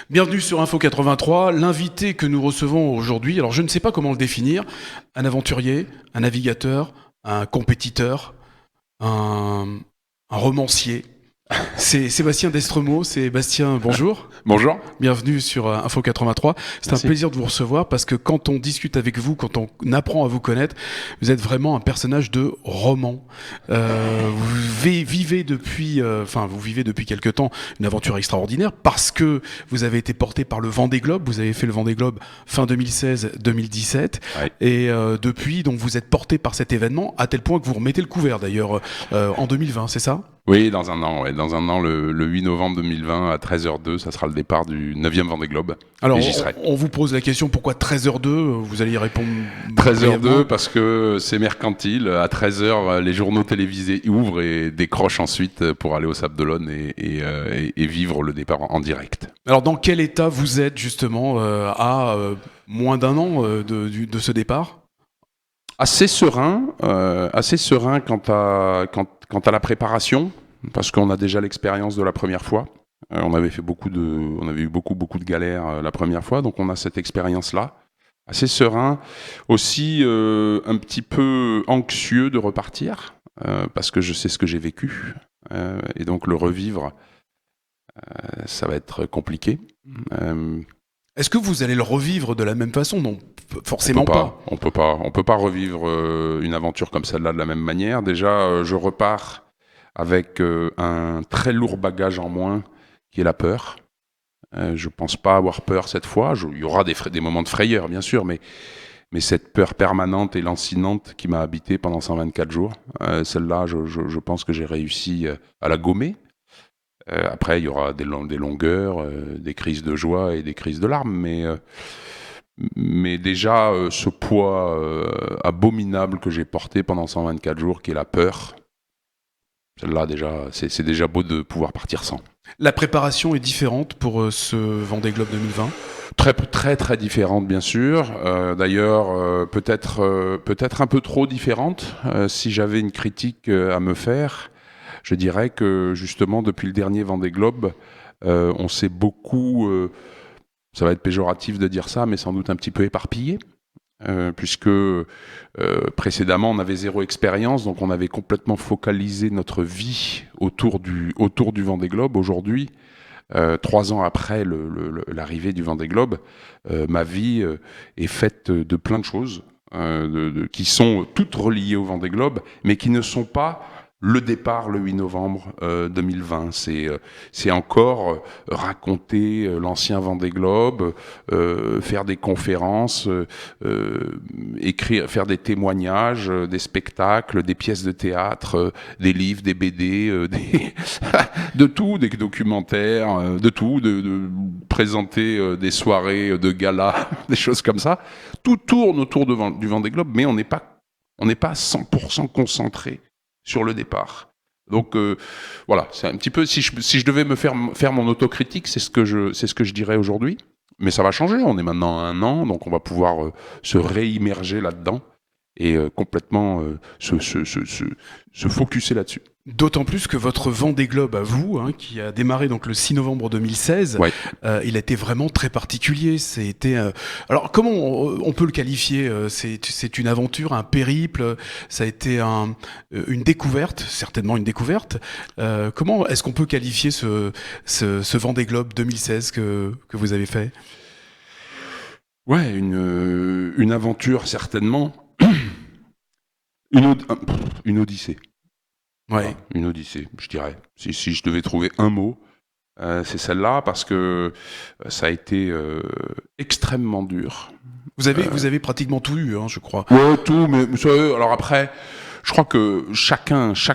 Bienvenue sur Info 83. L'invité que nous recevons aujourd'hui, alors je ne sais pas comment le définir, un aventurier, un navigateur, un compétiteur, un, un romancier. C'est Sébastien Destremaux. Sébastien, bonjour. Bonjour. Bienvenue sur Info 83. C'est un Merci. plaisir de vous recevoir parce que quand on discute avec vous, quand on apprend à vous connaître, vous êtes vraiment un personnage de roman. Vous vivez depuis quelque temps une aventure extraordinaire parce que vous avez été porté par le Vendée Globe. Vous avez fait le Vendée Globe fin 2016-2017 Ouais. et depuis, donc vous êtes porté par cet événement à tel point que vous remettez le couvert d'ailleurs en 2020, c'est ça ? Oui, dans un an. Ouais. Dans un an, le 8 novembre 2020 à 13h02, ça sera le départ du 9e Vendée Globe. Alors, Et j'y serai. on vous pose la question pourquoi 13h02 ? Vous allez y répondre 13h02 brièvement. parce que c'est mercantile. À 13h, les journaux télévisés ouvrent et décrochent ensuite pour aller au Sable d'Olonne et vivre le départ en direct. Alors, dans quel état vous êtes justement à moins d'un an de ce départ ? Assez serein quant à la préparation, parce qu'on a déjà l'expérience de la première fois. On avait eu beaucoup de galères la première fois, donc on a cette expérience-là. Assez serein, aussi un petit peu anxieux de repartir, parce que je sais ce que j'ai vécu, et donc le revivre, ça va être compliqué. Est-ce que vous allez le revivre de la même façon ? Non, forcément pas. On peut pas revivre une aventure comme celle-là de la même manière. Déjà, je repars avec un très lourd bagage en moins, qui est la peur. Je pense pas avoir peur cette fois. Il y aura des moments de frayeur, bien sûr, mais cette peur permanente et lancinante qui m'a habité pendant 124 jours, celle-là, je pense que j'ai réussi à la gommer. Après, il y aura des longueurs, des crises de joie et des crises de larmes, mais déjà, ce poids abominable que j'ai porté pendant 124 jours, qui est la peur, celle-là, déjà, c'est déjà beau de pouvoir partir sans. La préparation est différente pour ce Vendée Globe 2020 ? Très, très, très différente, bien sûr. D'ailleurs, peut-être un peu trop différente. Si j'avais une critique à me faire, je dirais que, justement, depuis le dernier Vendée Globe, on s'est beaucoup... ça va être péjoratif de dire ça, mais sans doute un petit peu éparpillé, puisque précédemment on avait zéro expérience, donc on avait complètement focalisé notre vie autour du Vendée Globe. Aujourd'hui, 3 ans après l'arrivée du Vendée Globe, ma vie est faite de plein de choses qui sont toutes reliées au Vendée Globe, mais qui ne sont pas le départ le 8 novembre 2020. C'est encore raconter l'ancien Vendée Globe, faire des conférences, faire des témoignages, des spectacles, des pièces de théâtre, des livres, des BD, de tout, des documentaires, de tout, de présenter des soirées de gala, des choses comme ça. Tout tourne autour du Vendée Globe, mais on n'est pas 100% concentré sur le départ. Donc voilà, c'est un petit peu, si je devais me faire mon autocritique, c'est ce que je dirais aujourd'hui. Mais ça va changer, on est maintenant à 1 an, donc on va pouvoir se réimmerger là-dedans et complètement se focusser là-dessus. D'autant plus que votre Vendée Globe à vous, qui a démarré donc le 6 novembre 2016, Ouais. il a été vraiment très particulier. Alors comment on peut le qualifier ? C'est une aventure, un périple. Ça a été une découverte, certainement une découverte. Comment est-ce qu'on peut qualifier ce Vendée Globe 2016 que vous avez fait ? Ouais, une aventure certainement, une odyssée. Ouais. Voilà, une odyssée, je dirais. Si je devais trouver un mot, c'est celle-là, parce que ça a été extrêmement dur. Vous avez pratiquement tout eu, je crois. Ouais, tout, mais vous savez, alors après, je crois que chaque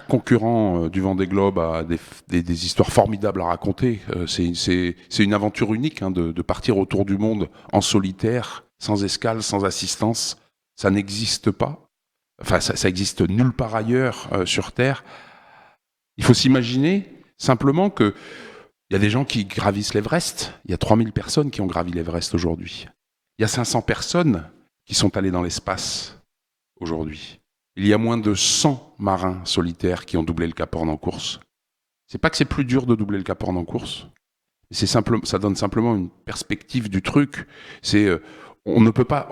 concurrent du Vendée Globe a des histoires formidables à raconter. C'est une aventure unique, de partir autour du monde en solitaire, sans escale, sans assistance. Ça n'existe pas. Enfin, ça existe nulle part ailleurs sur Terre. Il faut s'imaginer simplement que il y a des gens qui gravissent l'Everest. Il y a 3000 personnes qui ont gravi l'Everest aujourd'hui. Il y a 500 personnes qui sont allées dans l'espace aujourd'hui. Il y a moins de 100 marins solitaires qui ont doublé le Cap Horn en course. C'est pas que c'est plus dur de doubler le Cap Horn en course, Ça donne simplement une perspective du truc. On ne peut pas,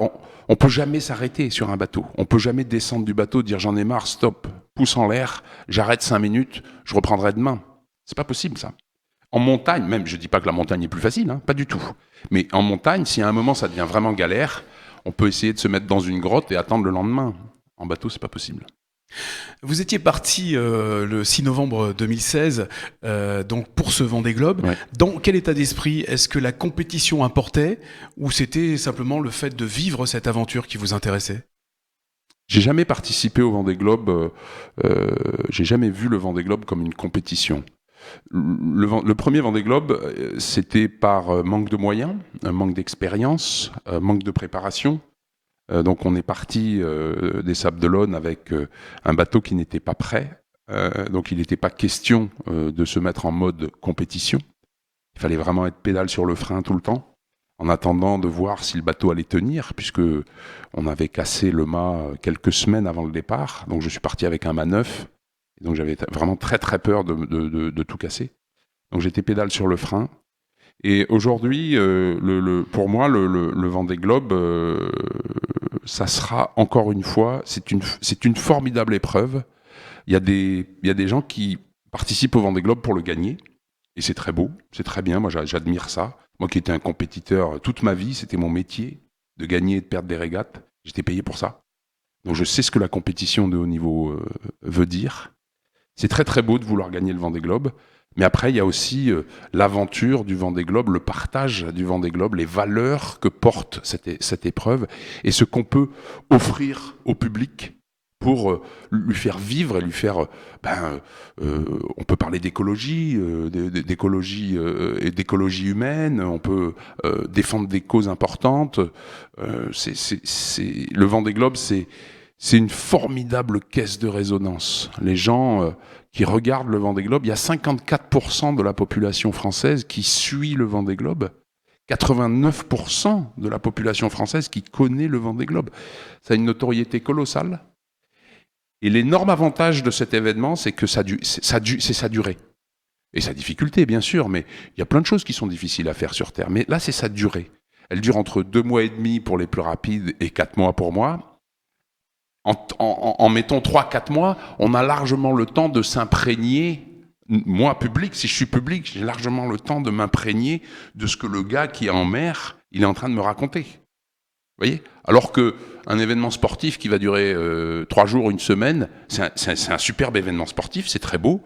on peut jamais s'arrêter sur un bateau. On peut jamais descendre du bateau, dire j'en ai marre, stop, pouce en l'air, j'arrête 5 minutes, je reprendrai demain. C'est pas possible ça. En montagne, même, je dis pas que la montagne est plus facile, pas du tout. Mais en montagne, si à un moment ça devient vraiment galère, on peut essayer de se mettre dans une grotte et attendre le lendemain. En bateau, c'est pas possible. Vous étiez parti le 6 novembre 2016 donc pour ce Vendée Globe. Ouais. Dans quel état d'esprit? Est-ce que la compétition importait ou c'était simplement le fait de vivre cette aventure qui vous intéressait? J'ai jamais participé au Vendée Globe, j'ai jamais vu le Vendée Globe comme une compétition. Le premier Vendée Globe, c'était par manque de moyens, un manque d'expérience, un manque de préparation. Donc on est parti des Sables d'Olonne avec un bateau qui n'était pas prêt. Donc il n'était pas question de se mettre en mode compétition. Il fallait vraiment être pédale sur le frein tout le temps, en attendant de voir si le bateau allait tenir, puisque on avait cassé le mât quelques semaines avant le départ. Donc je suis parti avec un mât neuf. Et donc j'avais vraiment très très peur de tout casser. Donc j'étais pédale sur le frein. Et aujourd'hui, pour moi, le Vendée Globe, ça sera encore une fois, c'est une formidable épreuve. Il y a des gens qui participent au Vendée Globe pour le gagner, et c'est très beau, c'est très bien. Moi, j'admire ça. Moi, qui étais un compétiteur toute ma vie, c'était mon métier de gagner et de perdre des régates. J'étais payé pour ça. Donc, je sais ce que la compétition de haut niveau veut dire. C'est très très beau de vouloir gagner le Vendée Globe. Mais après, il y a aussi l'aventure du Vendée Globe, le partage du Vendée Globe, les valeurs que porte cette épreuve et ce qu'on peut offrir au public pour lui faire vivre et lui faire... on peut parler d'écologie, d'écologie et d'écologie humaine, on peut défendre des causes importantes. Le Vendée Globe, c'est une formidable caisse de résonance. Les gens... qui regardent le Vendée Globe, il y a 54% de la population française qui suit le Vendée Globe, 89% de la population française qui connaît le Vendée Globe. Ça a une notoriété colossale. Et l'énorme avantage de cet événement, c'est que c'est sa durée. Et sa difficulté, bien sûr, mais il y a plein de choses qui sont difficiles à faire sur Terre. Mais là, c'est sa durée. Elle dure entre 2 mois et demi pour les plus rapides et 4 mois pour moi. En mettons 3-4 mois, on a largement le temps de s'imprégner. Moi, public, si je suis public, j'ai largement le temps de m'imprégner de ce que le gars qui est en mer, il est en train de me raconter. Vous voyez ? Alors qu'un événement sportif qui va durer 3 jours, une semaine, c'est un superbe événement sportif, c'est très beau,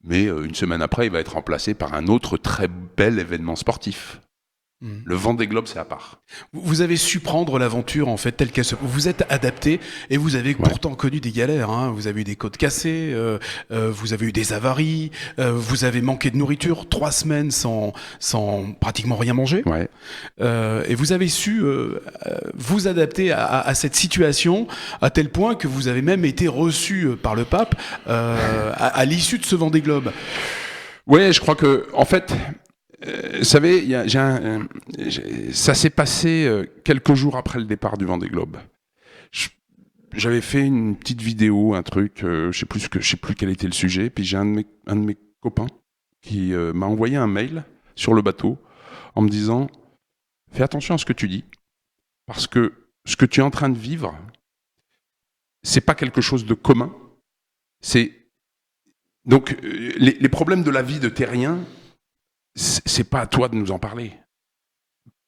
mais une semaine après, il va être remplacé par un autre très bel événement sportif. Le Vendée Globe, c'est à part. Vous avez su prendre l'aventure en fait telle qu'elle se... Vous êtes adapté et vous avez pourtant connu des galères. Vous avez eu des côtes cassées, vous avez eu des avaries, vous avez manqué de nourriture, 3 semaines sans pratiquement rien manger. Ouais. Et vous avez su vous adapter à cette situation à tel point que vous avez même été reçu par le pape à l'issue de ce Vendée Globe. Oui, je crois que en fait. Vous savez, ça s'est passé quelques jours après le départ du Vendée Globe. J'avais fait une petite vidéo, un truc, je sais plus quel était le sujet, puis j'ai un de mes copains qui m'a envoyé un mail sur le bateau en me disant « Fais attention à ce que tu dis, parce que ce que tu es en train de vivre, c'est pas quelque chose de commun. Donc, les problèmes de la vie de terrien, c'est pas à toi de nous en parler.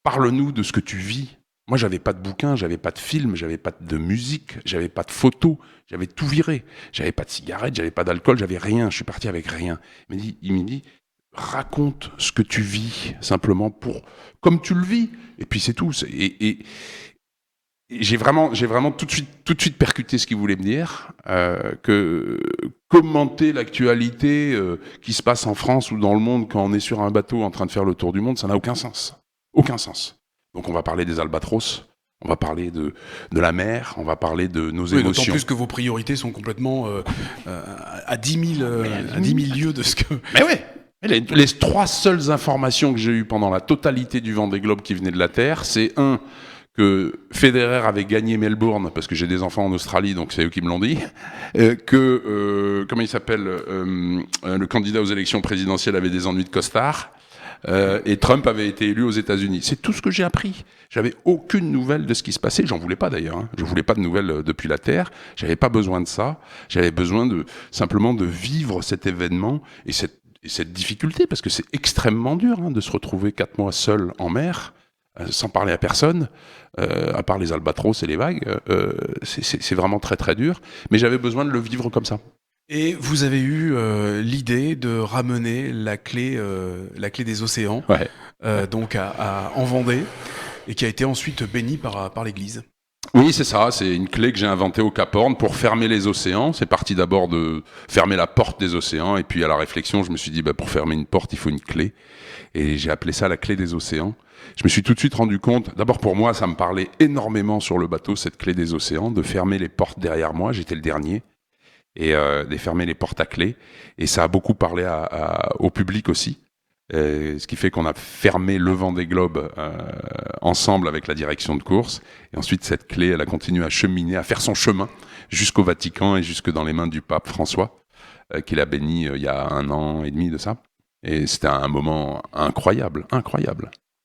Parle-nous de ce que tu vis. » Moi, j'avais pas de bouquin, j'avais pas de film, j'avais pas de musique, j'avais pas de photos, j'avais tout viré. J'avais pas de cigarettes, j'avais pas d'alcool, j'avais rien. Je suis parti avec rien. Il me dit, raconte ce que tu vis, simplement comme tu le vis. Et puis c'est tout. Et j'ai vraiment tout de suite percuté ce qu'il voulait me dire, que commenter l'actualité qui se passe en France ou dans le monde quand on est sur un bateau en train de faire le tour du monde, ça n'a aucun sens. Aucun sens. Donc on va parler des albatros, on va parler de la mer, on va parler de nos émotions. D'autant plus que vos priorités sont complètement à 10 000 lieues de ce que... Mais ouais. Les 3 seules informations que j'ai eues pendant la totalité du Vendée Globe qui venaient de la Terre, c'est que Federer avait gagné Melbourne, parce que j'ai des enfants en Australie, donc c'est eux qui me l'ont dit, comment il s'appelle, le candidat aux élections présidentielles avait des ennuis de costard, et Trump avait été élu aux États-Unis. C'est tout ce que j'ai appris. J'avais aucune nouvelle de ce qui se passait. J'en voulais pas d'ailleurs. Je voulais pas de nouvelles depuis la Terre. J'avais pas besoin de ça. J'avais besoin simplement de vivre cet événement et cette difficulté, parce que c'est extrêmement dur de se retrouver 4 mois seul en mer, sans parler à personne, à part les albatros et les vagues. C'est vraiment très très dur. Mais j'avais besoin de le vivre comme ça. Et vous avez eu l'idée de ramener la clé des océans, donc en Vendée, et qui a été ensuite bénie par l'Église. Oui, c'est ça. C'est une clé que j'ai inventée au Cap Horn pour fermer les océans. C'est parti d'abord de fermer la porte des océans, et puis à la réflexion, je me suis dit, pour fermer une porte, il faut une clé. Et j'ai appelé ça la clé des océans. Je me suis tout de suite rendu compte, d'abord pour moi, ça me parlait énormément sur le bateau, cette clé des océans, de fermer les portes derrière moi. J'étais le dernier. Et de fermer les portes à clé. Et ça a beaucoup parlé au public aussi. Ce qui fait qu'on a fermé le Vendée Globe ensemble avec la direction de course. Et ensuite, cette clé, elle a continué à cheminer, à faire son chemin jusqu'au Vatican et jusque dans les mains du pape François, qui l'a béni il y a 1 an et demi de ça. Et c'était un moment incroyable.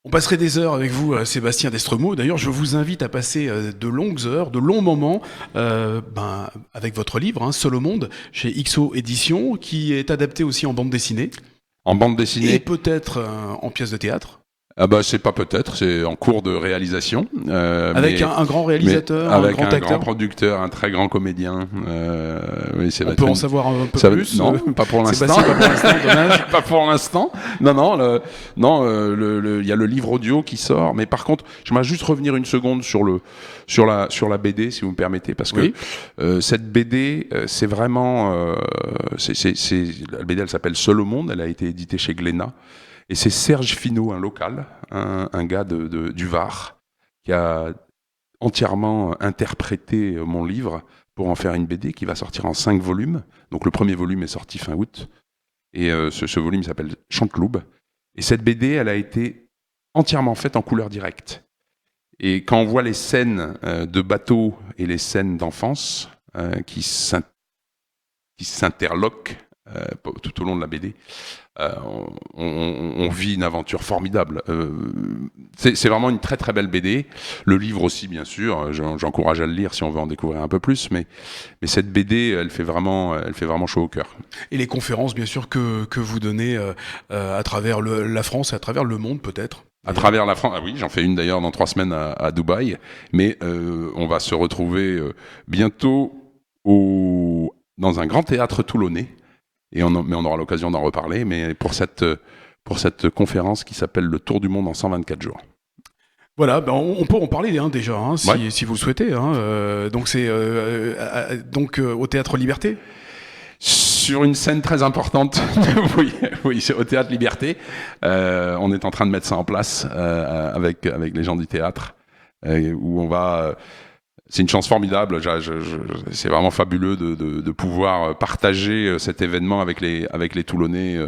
On passerait des heures avec vous, Sébastien Destremaux. D'ailleurs, je vous invite à passer de longues heures, de longs moments avec votre livre, Seul au monde, chez XO Éditions, qui est adapté aussi en bande dessinée. En bande dessinée. Et peut-être en pièce de théâtre. C'est pas peut-être, c'est en cours de réalisation. Avec un grand réalisateur, avec un grand acteur. Grand producteur, un très grand comédien. Oui, on peut en savoir un peu plus. Non, pas pour l'instant. Pas pour l'instant, dommage. Pas pour l'instant. Non. Il y a le livre audio qui sort. Mais par contre, j'aimerais juste revenir une seconde sur la BD, si vous me permettez, parce que cette BD, c'est vraiment, la BD, elle s'appelle Seul au monde. Elle a été éditée chez Glénat. Et c'est Serge Finot, un local, un gars du Var, qui a entièrement interprété mon livre pour en faire une BD qui va sortir en 5 volumes. Donc le premier volume est sorti fin août. Et ce volume s'appelle Chanteloube. Et cette BD, elle a été entièrement faite en couleur directe. Et quand on voit les scènes de bateau et les scènes d'enfance qui s'interloquent tout au long de la BD, on vit une aventure formidable. C'est vraiment une très très belle BD. Le livre aussi, bien sûr. J'encourage à le lire si on veut en découvrir un peu plus. Mais cette BD, elle fait vraiment chaud au cœur. Et les conférences, bien sûr, que vous donnez à travers la France et à travers le monde, peut-être. À travers la France, oui, j'en fais une d'ailleurs dans 3 semaines à Dubaï. Mais on va se retrouver bientôt dans un grand théâtre toulonnais. Mais on aura l'occasion d'en reparler, mais pour cette conférence qui s'appelle Le Tour du monde en 124 jours. Voilà, on peut en parler déjà, si vous le souhaitez. Donc c'est au Théâtre Liberté. Sur une scène très importante, oui, c'est au Théâtre Liberté. On est en train de mettre ça en place avec les gens du théâtre, où on va... C'est une chance formidable. C'est vraiment fabuleux de pouvoir partager cet événement avec les Toulonnais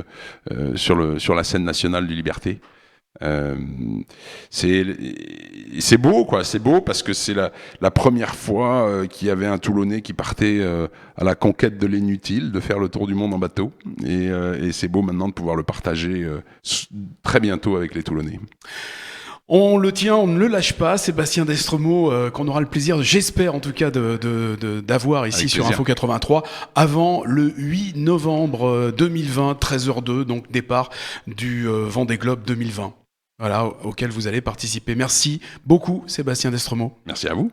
sur la scène nationale du Liberté. C'est beau, quoi. C'est beau parce que c'est la première fois qu'il y avait un Toulonnais qui partait à la conquête de l'inutile, de faire le tour du monde en bateau. Et c'est beau maintenant de pouvoir le partager très bientôt avec les Toulonnais. On le tient, on ne le lâche pas, Sébastien Destremaux, qu'on aura le plaisir, j'espère en tout cas, d'avoir ici sur Info 83 avant le 8 novembre 2020, 13h02, donc départ du Vendée Globe 2020. Voilà, auquel vous allez participer. Merci beaucoup, Sébastien Destremaux. Merci à vous.